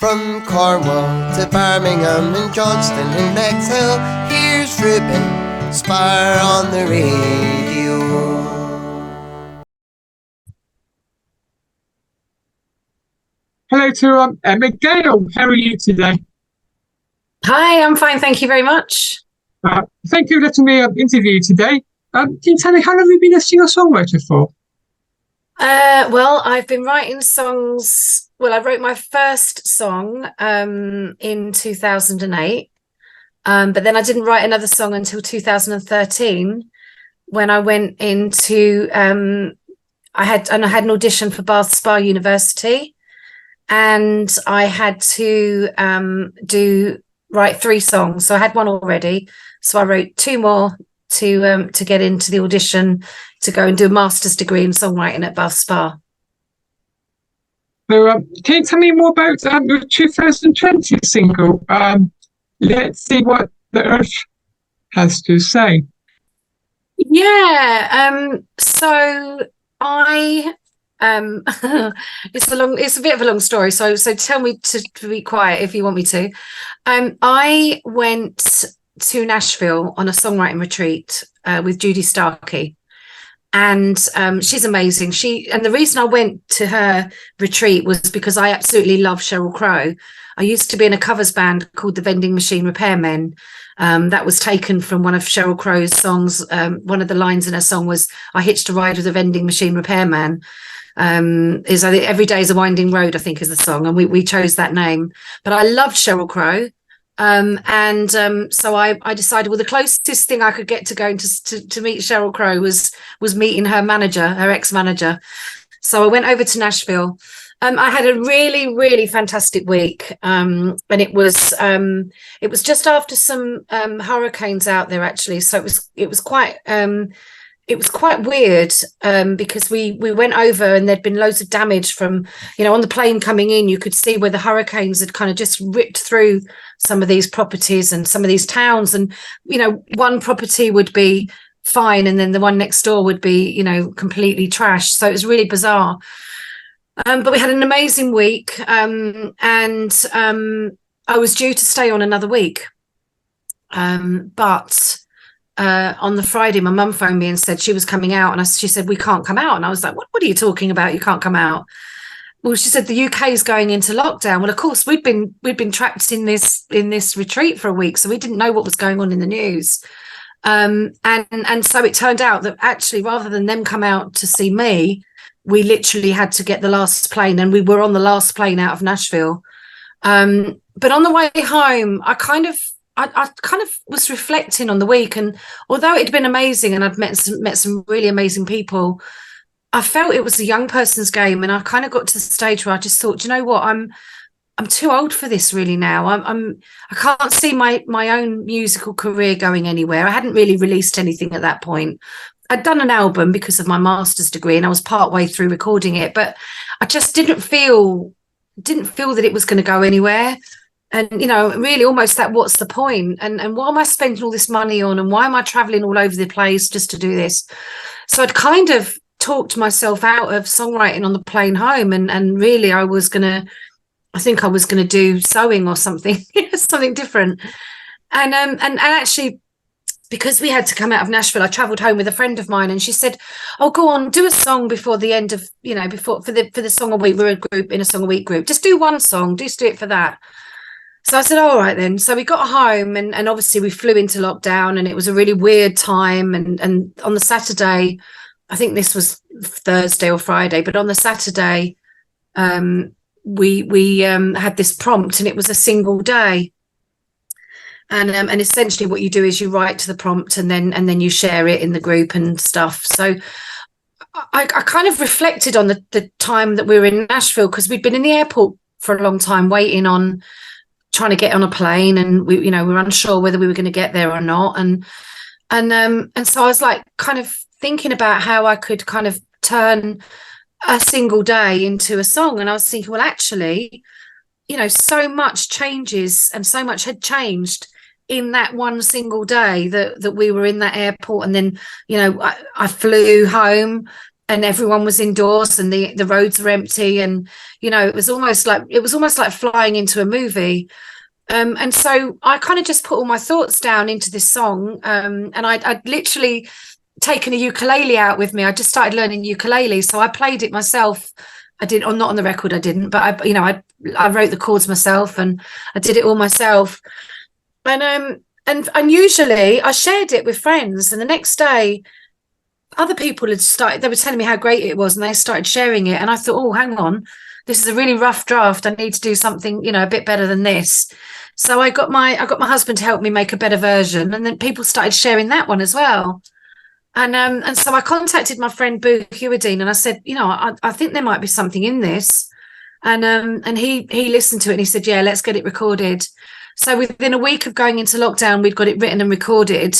From Cornwall to Birmingham and Johnston and Bexhill, here's Ruben Spire on the radio. Hello to Emma Gale. How are you today? Hi, I'm fine. Thank you very much. Thank you for letting me interview you today. Can you tell me how long have you been a singer-songwriter for? Well, I've been writing songs. Well, I wrote my first song in 2008, but then I didn't write another song until 2013 when I went into I had an audition for Bath Spa University, and I had to write 3 songs. So I had one already, so I wrote 2 more to get into the audition to go and do a master's degree in songwriting at Bath Spa. So, can you tell me more about your 2020 single? Let's see what the Earth has to say. Yeah. So I it's a bit of a long story. So tell me to be quiet if you want me to. I went to Nashville on a songwriting retreat with Judy Starkey, and she's amazing. And the reason I went to her retreat was because I absolutely love Sheryl Crow. I used to be in a covers band called the Vending Machine Repairmen. That was taken from one of Sheryl Crow's songs. One of the lines in her song was, "I hitched a ride with a vending machine repairman." Is I think "Every Day is a Winding Road," I think is the song, and we chose that name. But I loved Sheryl Crow. So I decided, well, the closest thing I could get to going to meet Sheryl Crow was meeting her manager, her ex-manager. So I went over to Nashville. I had a really, really fantastic week, and it was just after some hurricanes out there, actually. So it was quite weird, because we went over and there'd been loads of damage from, on the plane coming in. You could see where the hurricanes had kind of just ripped through some of these properties and some of these towns, and one property would be fine and then the one next door would be completely trashed. So it was really bizarre, but we had an amazing week, and I was due to stay on another week, but on the Friday, my mum phoned me and said she was coming out, and she said, "We can't come out." And I was like, what are you talking about? You can't come out? Well, she said the UK is going into lockdown. Well, of course, we'd been trapped in this retreat for a week, so we didn't know what was going on in the news. And so it turned out that actually, rather than them come out to see me, we literally had to get the last plane, and we were on the last plane out of Nashville. But on the way home, I kind of was reflecting on the week, and although it had been amazing and I'd met some really amazing people, I felt it was a young person's game, and I kind of got to the stage where I just thought, you know what, I'm too old for this really now. I can't see my own musical career going anywhere. I hadn't really released anything at that point. I'd done an album because of my master's degree, and I was part way through recording it, but I just didn't feel that it was going to go anywhere. And really almost that, what's the point, and what am I spending all this money on, and why am I traveling all over the place just to do this? So I'd kind of talked myself out of songwriting on the plane home, and really I think I was gonna do sewing or something, something different. And actually, because we had to come out of Nashville, I traveled home with a friend of mine, and she said, "Oh, go on, do a song before the end of, before for the song a week. We're in a song a week group. Just do one song, just do it for that." So I said, all right then. So we got home, and obviously we flew into lockdown, and it was a really weird time. And on the Saturday, I think this was Thursday or Friday, but on the Saturday, we had this prompt, and it was a single day. And essentially what you do is you write to the prompt, and then you share it in the group and stuff. So I kind of reflected on the time that we were in Nashville, because we'd been in the airport for a long time waiting on, trying to get on a plane, and we were unsure whether we were going to get there or not, and so I was like kind of thinking about how I could kind of turn a single day into a song. And I was thinking, well, actually, so much changes, and so much had changed in that one single day that we were in that airport. And then I flew home, and everyone was indoors, and the roads were empty, and it was almost like flying into a movie. And so I kind of just put all my thoughts down into this song, and I'd literally taken a ukulele out with me. I just started learning ukulele, so I played it myself. I did, or not on the record, I didn't, but I wrote the chords myself, and I did it all myself. And usually I shared it with friends, and the next day other people had started, they were telling me how great it was, and they started sharing it, and I thought, oh, hang on, this is a really rough draft. I need to do something a bit better than this. So I got my husband to help me make a better version, and then people started sharing that one as well. And so I contacted my friend Boo Hewardine, and I said, I think there might be something in this. And he listened to it, and he said, yeah, let's get it recorded. So within a week of going into lockdown, we'd got it written and recorded.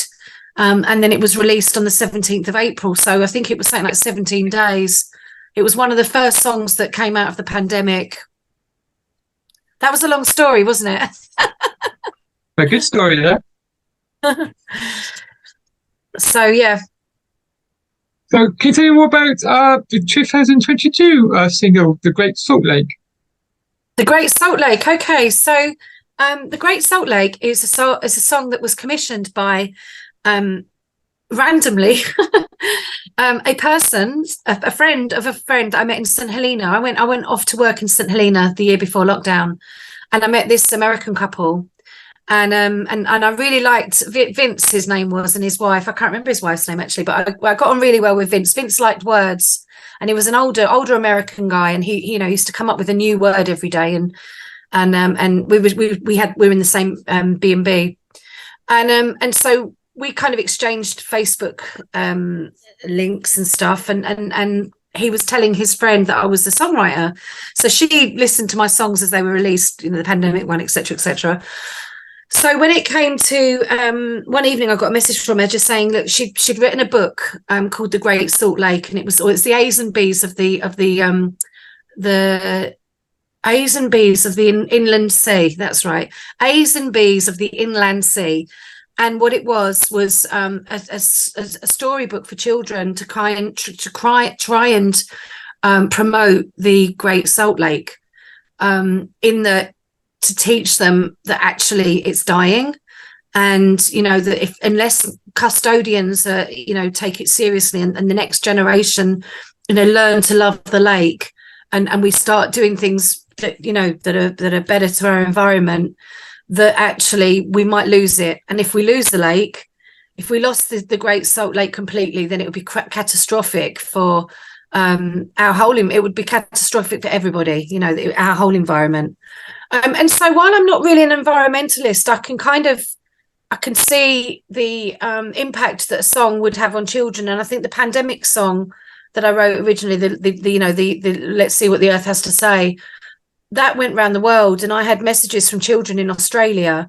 And then it was released on the 17th of April. So I think it was something like 17 days. It was one of the first songs that came out of the pandemic. That was a long story, wasn't it? A good story there. So, yeah. So can you tell me more about the 2022 single, The Great Salt Lake? The Great Salt Lake. Okay, so The Great Salt Lake is a song that was commissioned by randomly a person, a friend of a friend that I met in St Helena. I went off to work in St Helena the year before lockdown, and I met this American couple. And I really liked Vince, his name was, and his wife. I can't remember his wife's name actually, but I got on really well with Vince. Vince liked words, and he was an older American guy, and he used to come up with a new word every day, and we were in the same B&B, and so we kind of exchanged Facebook links and stuff, and he was telling his friend that I was a songwriter, so she listened to my songs as they were released, the pandemic one, etc., etc. So when it came to one evening, I got a message from her just saying that she'd written a book called The Great Salt Lake, and it's the A's and B's of the A's and B's of the inland sea. That's right, A's and B's of the inland sea. And what it was a storybook for children to try and promote the Great Salt Lake, to teach them that actually it's dying, and that unless custodians take it seriously, and the next generation learn to love the lake, and we start doing things that that are better to our environment, that actually we might lose it. And if we lose the lake, if we lost the Great Salt Lake completely, then it would be catastrophic for our whole. It would be catastrophic for everybody, our whole environment. And so while I'm not really an environmentalist, I can see the impact that a song would have on children. And I think the pandemic song that I wrote originally, the Let's See What the Earth Has to Say, that went around the world, and I had messages from children in Australia.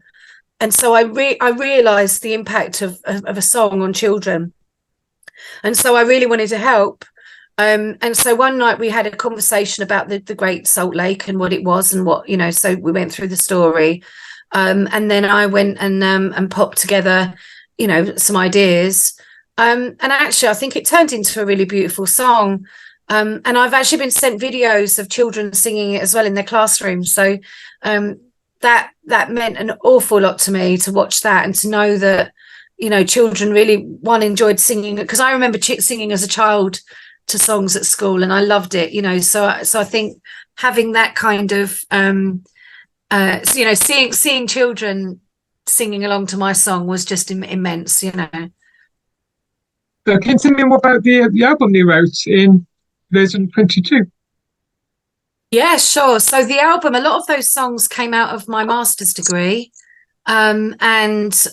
And so I realized the impact of a song on children. And so I really wanted to help. And so one night we had a conversation about the Great Salt Lake and what it was, and what, so we went through the story. And then I went and popped together, some ideas. And actually, I think it turned into a really beautiful song. And I've actually been sent videos of children singing it as well in their classrooms. So that meant an awful lot to me, to watch that and to know that, children really, enjoyed singing, because I remember singing as a child to songs at school, and I loved it, so I think having that kind of seeing children singing along to my song was just immense. So can you tell me more about the album you wrote in 2022? Yeah, sure. So the album, a lot of those songs came out of my master's degree. And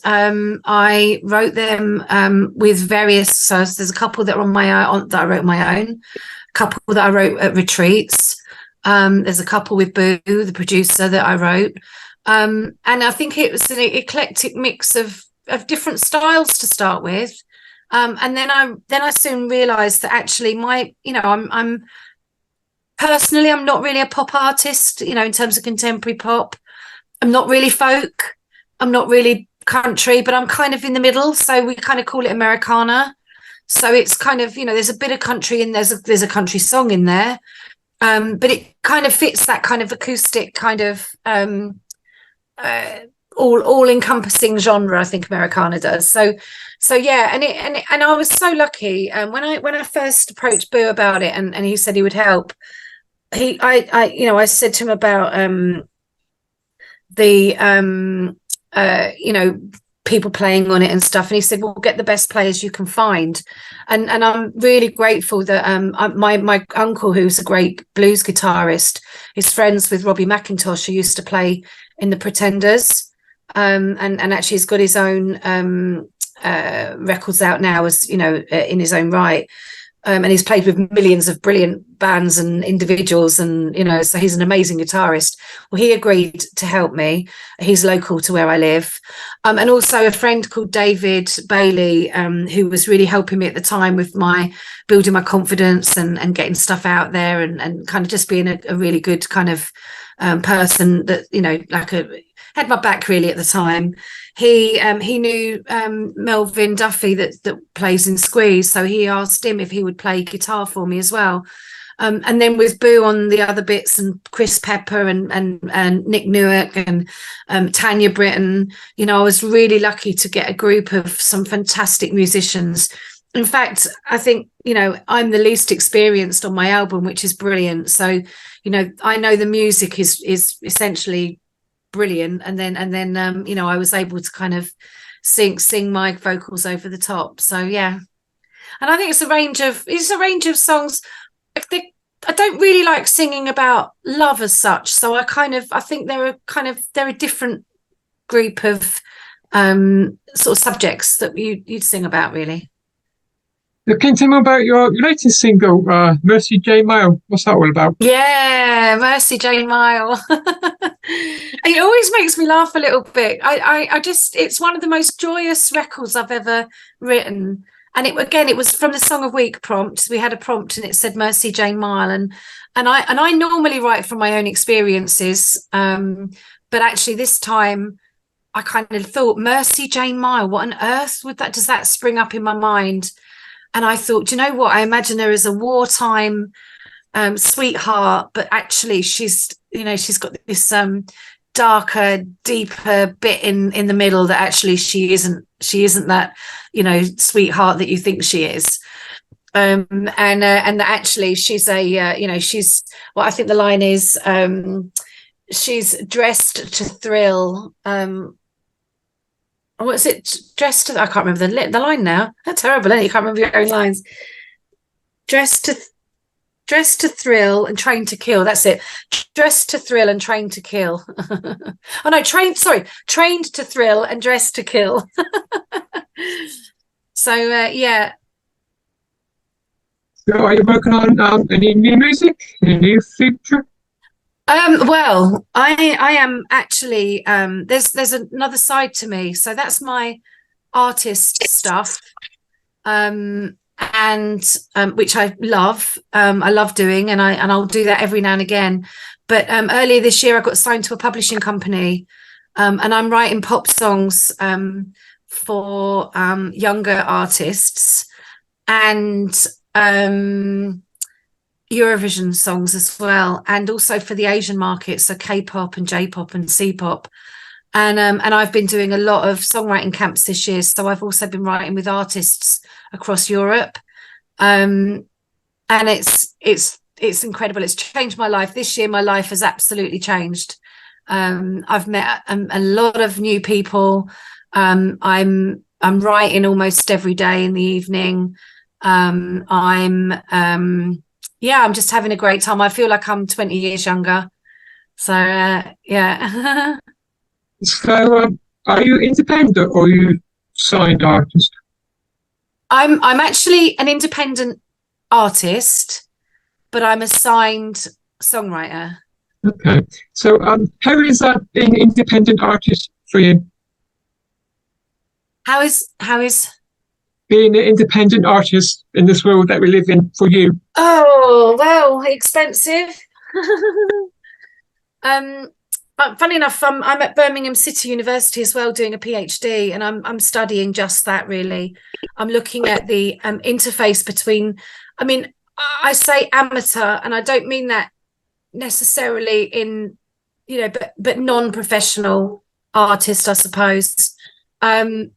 I wrote them with various. So there's a couple that are on my own, that I wrote on my own. A couple that I wrote at retreats. There's a couple with Boo, the producer, that I wrote. And I think it was an eclectic mix of different styles to start with. And then I soon realised that actually I'm personally, I'm not really a pop artist. In terms of contemporary pop, I'm not really folk. I'm not really country, but I'm kind of in the middle. So we kind of call it Americana. So it's kind of, there's a bit of country and there's a country song in there, but it kind of fits that kind of acoustic kind of all encompassing genre. I think Americana does. So yeah, and I was so lucky. When I first approached Boo about it, and he said he would help. I said to him about the people playing on it and stuff, and he said, "Well, get the best players you can find," and I'm really grateful that my uncle, who's a great blues guitarist, is friends with Robbie McIntosh, who used to play in the Pretenders, and actually he's got his own records out now, as in his own right. And he's played with millions of brilliant bands and individuals, and so he's an amazing guitarist. Well, he agreed to help me. He's local to where I live, and also a friend called David Bailey, who was really helping me at the time with my building my confidence and getting stuff out there, and kind of just being a really good kind of person that had my back really at the time. He knew Melvin Duffy that plays in Squeeze, so he asked him if he would play guitar for me as well. And then with Boo on the other bits, and Chris Pepper and Nick Newark and Tanya Britton, I was really lucky to get a group of some fantastic musicians. In fact, I think I'm the least experienced on my album, which is brilliant. So I know the music is essentially brilliant, and then I was able to kind of sing my vocals over the top. So yeah, and I think it's a range of songs. I don't really like singing about love as such, so I think they're a different group of sort of subjects that you'd sing about, really. Can you tell me about your latest single, Mercy Jame Mile? What's that all about? Yeah, Mercy Jame Mile. It always makes me laugh a little bit. I just, it's one of the most joyous records I've ever written. And it was from the Song of Week prompt. We had a prompt and it said Mercy Jame Mile. And I normally write from my own experiences. But actually this time I kind of thought, Mercy Jame Mile, what on earth does that spring up in my mind? And I thought, do you know what? I imagine her as a wartime sweetheart, but actually she's got this darker, deeper bit in the middle that actually she isn't that sweetheart that you think she is. And that actually she's she's, well, I think the line is she's dressed to thrill. What's it? Dressed to, I can't remember the line now. That's terrible, isn't it? You can't remember your own lines. Dressed to thrill and trained to kill. That's it. Dressed to thrill and trained to kill. Oh no, trained to thrill and dressed to kill. So yeah. So are you working on any new music? Any new future? Well, I am actually there's another side to me. So that's my artist stuff. And which I love. I love doing, and I'll do that every now and again. But earlier this year I got signed to a publishing company, and I'm writing pop songs for younger artists, and Eurovision songs as well, and also for the Asian market, so K-pop and J-pop and C-pop. And I've been doing a lot of songwriting camps this year, so I've also been writing with artists across Europe, and it's incredible. It's changed my life this year. My life has absolutely changed. I've met a lot of new people. I'm writing almost every day in the evening. I'm just having a great time. I feel like I'm 20 years younger. So yeah. So are you independent or are you signed artist? I'm actually an independent artist, but I'm a signed songwriter. Okay. So how is that being an independent artist for you? How is being an independent artist in this world that we live in for you? Oh, well, expensive. funny enough, I'm at Birmingham City University as well, doing a PhD, and I'm studying just that. Really, I'm looking at the interface between. I mean, I say amateur, and I don't mean that necessarily in, but non-professional artist, I suppose. The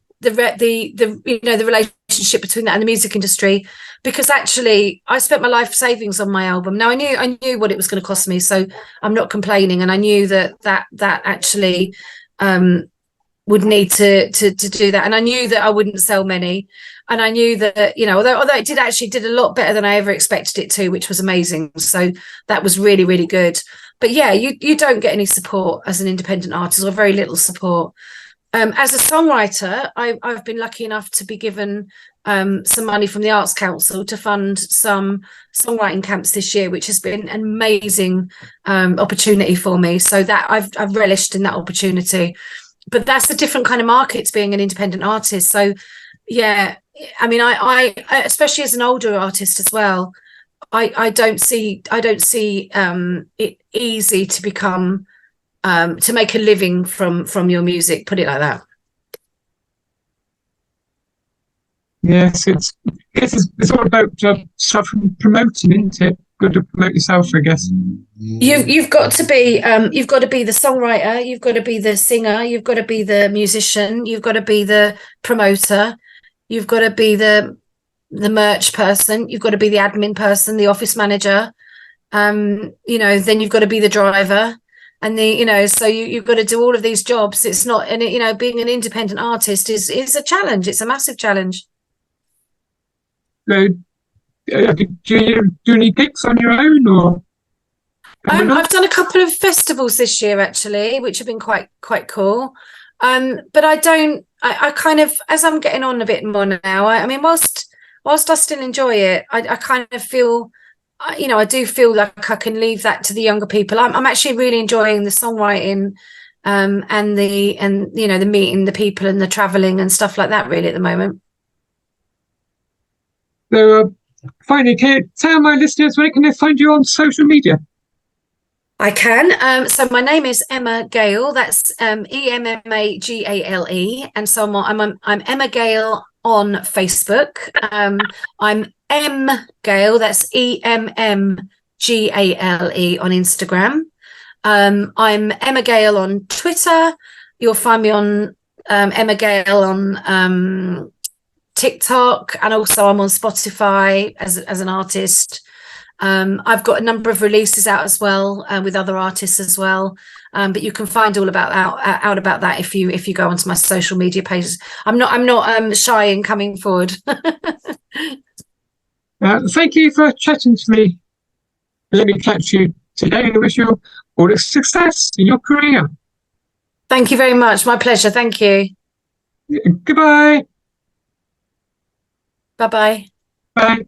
relationship between that and the music industry, because actually I spent my life savings on my album. Now I knew what it was going to cost me, so I'm not complaining, and I knew that actually would need to do that, and I knew that I wouldn't sell many, and I knew that, although it did a lot better than I ever expected it to, which was amazing. So that was really, really good. But yeah, you don't get any support as an independent artist, or very little support. As a songwriter, I've been lucky enough to be given some money from the Arts Council to fund some songwriting camps this year, which has been an amazing opportunity for me. So that I've relished in that opportunity. But that's a different kind of market to being an independent artist. So yeah, I mean, I especially as an older artist as well, I don't see it easy to become to make a living from your music, put it like that. Yes, it's all about self-promoting, isn't it? Good to promote yourself, I guess. You've got to be the songwriter, you've got to be the singer, you've got to be the musician, you've got to be the promoter, you've got to be the merch person, you've got to be the admin person, the office manager, then you've got to be the driver. And so you've got to do all of these jobs. It's not, and being an independent artist is a challenge. It's a massive challenge. So, do you do any gigs on your own, or? I've done a couple of festivals this year actually, which have been quite cool. But I kind of, as I'm getting on a bit more now, I mean, whilst I still enjoy it, I kind of feel, I do feel like I can leave that to the younger people. I'm actually really enjoying the songwriting, and the meeting the people and the traveling and stuff like that really at the moment. So, finally, can you tell my listeners where can they find you on social media? I can. So my name is Emma Gale. That's EMMAGALE, and so I'm Emma Gale on Facebook. I'm M Gale. That's EMMGALE on Instagram. I'm Emma Gale on Twitter. You'll find me on Emma Gale on TikTok, and also I'm on Spotify as an artist. I've got a number of releases out as well, with other artists as well. But you can find all out about that if you go onto my social media pages. I'm not shy in coming forward. Thank you for chatting to me. Let me catch you today, and I wish you all the success in your career. Thank you very much. My pleasure. Thank you. Goodbye. Bye-bye. Bye.